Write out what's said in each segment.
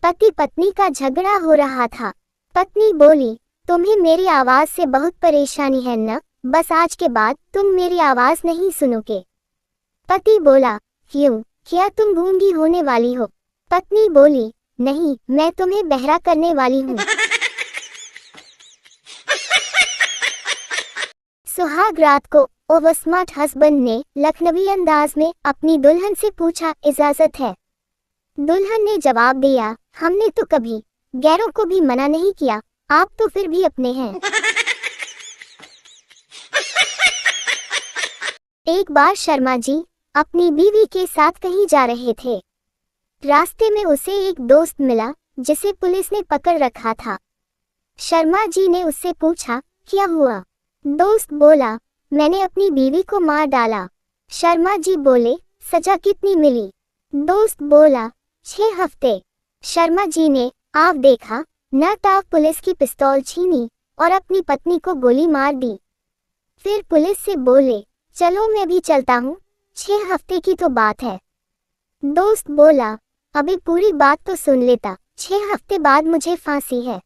पति पत्नी का झगड़ा हो रहा था। पत्नी बोली, तुम्हें मेरी आवाज से बहुत परेशानी है न? बस आज के बाद तुम मेरी आवाज नहीं सुनोगे। पति बोला, क्यों, क्या तुम गूंगी होने वाली हो? पत्नी बोली, नहीं, मैं तुम्हें बहरा करने वाली हूँ। सुहाग रात को ओवर स्मार्ट हस्बैंड ने लखनवी अंदाज में अपनी दुल्हन से पूछा, इजाजत है? दुल्हन ने जवाब दिया, हमने तो कभी गैरों को भी मना नहीं किया, आप तो फिर भी अपने हैं। एक बार शर्मा जी अपनी बीवी के साथ कहीं जा रहे थे। रास्ते में उसे एक दोस्त मिला जिसे पुलिस ने पकड़ रखा था। शर्मा जी ने उससे पूछा, क्या हुआ? दोस्त बोला, मैंने अपनी बीवी को मार डाला। शर्मा जी बोले, सजा कितनी मिली? दोस्त बोला, 6 हफ्ते। शर्मा जी ने आव देखा न ताव पुलिस की पिस्तौल छीनी और अपनी पत्नी को गोली मार दी। फिर पुलिस से बोले, चलो मैं भी चलता हूँ, 6 हफ्ते की तो बात है। दोस्त बोला, अभी पूरी बात तो सुन लेता, 6 हफ्ते बाद मुझे फांसी है।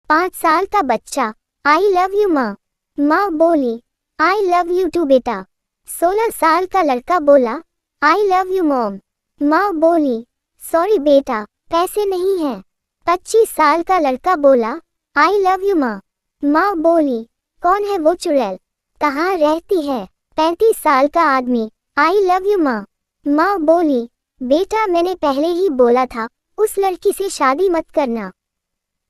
5 साल का बच्चा, आई लव यू माँ। माँ बोली, आई लव यू टू बेटा। 16 साल का लड़का बोला, आई लव यू मॉम। माँ बोली, सॉरी बेटा, पैसे नहीं हैं। 25 साल का लड़का बोला, आई लव यू माँ। माँ बोली, कौन है वो चुड़ैल, कहाँ रहती है? 35 साल का आदमी, आई लव यू माँ। माँ बोली, बेटा मैंने पहले ही बोला था उस लड़की से शादी मत करना।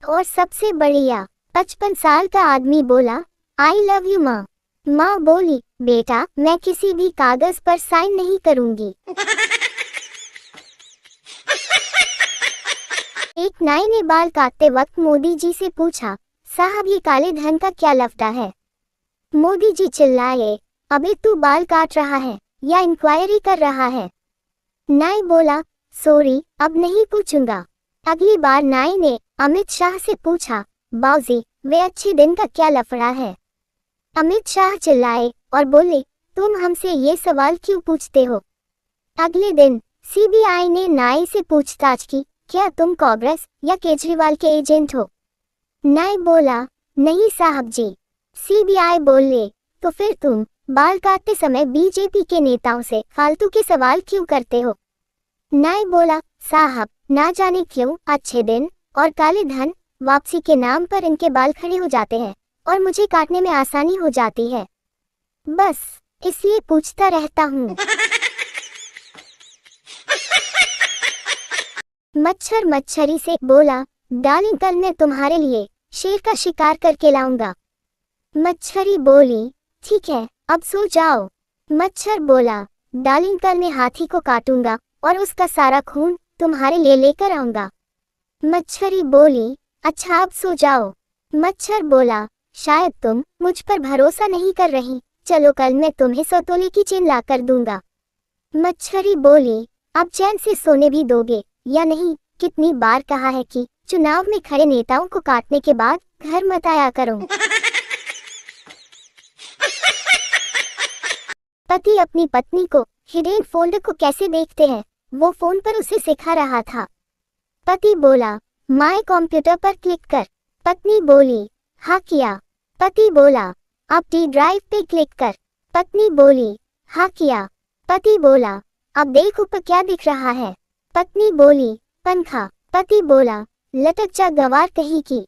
और सबसे बढ़िया 55 साल का आदमी बोला, आई लव यू माँ। माँ बोली, बेटा मैं किसी भी कागज पर साइन नहीं करूंगी। एक नाई ने बाल काटते वक्त मोदी जी से पूछा, साहब ये काले धन का क्या लफड़ा है? मोदी जी चिल्लाए, अबे तू बाल काट रहा है या इंक्वायरी कर रहा है? नाई बोला, सॉरी अब नहीं पूछूंगा। अगली बार नाई ने अमित शाह से पूछा, बाऊजी वे अच्छे दिन का क्या लफड़ा है? अमित शाह चिल्लाए और बोले, तुम हमसे ये सवाल क्यों पूछते हो? अगले दिन सीबीआई ने नाई से पूछताछ की, क्या तुम कांग्रेस या केजरीवाल के एजेंट हो? नाई बोला, नहीं साहब जी। सीबीआई बोले, तो फिर तुम बाल काटते समय बीजेपी के नेताओं से फालतू के सवाल क्यों करते हो? नाई बोला, साहब ना जाने क्यों अच्छे दिन और काले धन वापसी के नाम पर इनके बाल खड़े हो जाते हैं और मुझे काटने में आसानी हो जाती है, बस इसलिए पूछता रहता हूँ। मच्छर मच्छरी से बोला, डार्लिंग कल मैं तुम्हारे लिए शेर का शिकार करके लाऊंगा। मच्छरी बोली, ठीक है अब सो जाओ। मच्छर बोला, डार्लिंग कल मैं हाथी को काटूंगा और उसका सारा खून तुम्हारे लिए लेकर आऊंगा। मच्छरी बोली, अच्छा अब सो जाओ। मच्छर बोला, शायद तुम मुझ पर भरोसा नहीं कर रही, चलो कल मैं तुम्हें 100 तोले की चेन ला कर दूंगा। मच्छरी बोली, अब चैन से सोने भी दोगे या नहीं? कितनी बार कहा है कि चुनाव में खड़े नेताओं को काटने के बाद घर मत आया करो। पति अपनी पत्नी को हिडन फोल्डर को कैसे देखते हैं वो फोन पर उसे सिखा रहा था। पति बोला, माय कंप्यूटर पर क्लिक कर। पत्नी बोली, हाँ किया। पति बोला, अब टी ड्राइव पे क्लिक कर। पत्नी बोली, हाँ किया। पति बोला, अब देख ऊपर क्या दिख रहा है? पत्नी बोली, पंखा। पति बोला, लटक जा गवार कहीं की।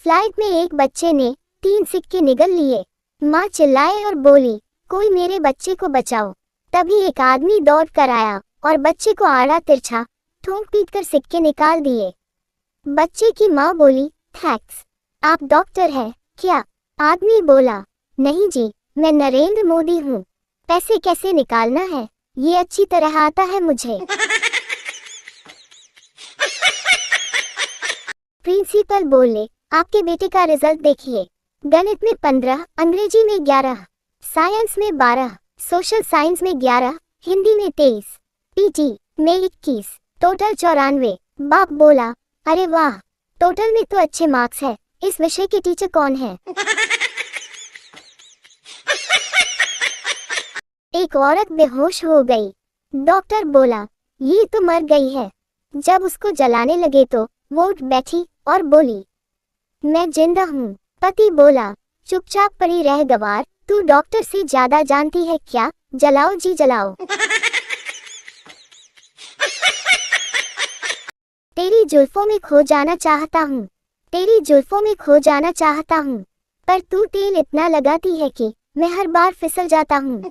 फ्लाइट में एक बच्चे ने 3 सिक्के निगल लिए। माँ चिल्लाए और बोली, कोई मेरे बच्चे को बचाओ। तभी एक आदमी दौड़ कर आया और बच्चे को आड़ा तिरछा ठोक पीट कर सिक्के निकाल दिए। बच्चे की माँ बोली, थैंक्स। आप डॉक्टर हैं क्या? आदमी बोला, नहीं जी, मैं नरेंद्र मोदी हूँ। पैसे कैसे निकालना है ये अच्छी तरह आता है मुझे। प्रिंसिपल बोले, आपके बेटे का रिजल्ट देखिए। गणित में 15, अंग्रेजी में 11, साइंस में 12, सोशल साइंस में 11, हिंदी में 23, पीटी में 21, टोटल 94। बाप बोला, अरे वाह, टोटल में तो अच्छे मार्क्स है। इस विषय के टीचर कौन है? एक औरत बेहोश हो गई। डॉक्टर बोला, ये तो मर गई है। जब उसको जलाने लगे तो वो उठ बैठी और बोली, मैं जिंदा हूँ। पति बोला, चुपचाप पड़ी रह गवार, तू डॉक्टर से ज्यादा जानती है क्या? जलाओ जी जलाओ। तेरी जुल्फों में खो जाना चाहता हूँ, तेरी जुल्फों में खो जाना चाहता हूँ, पर तू तेल इतना लगाती है कि मैं हर बार फिसल जाता हूँ।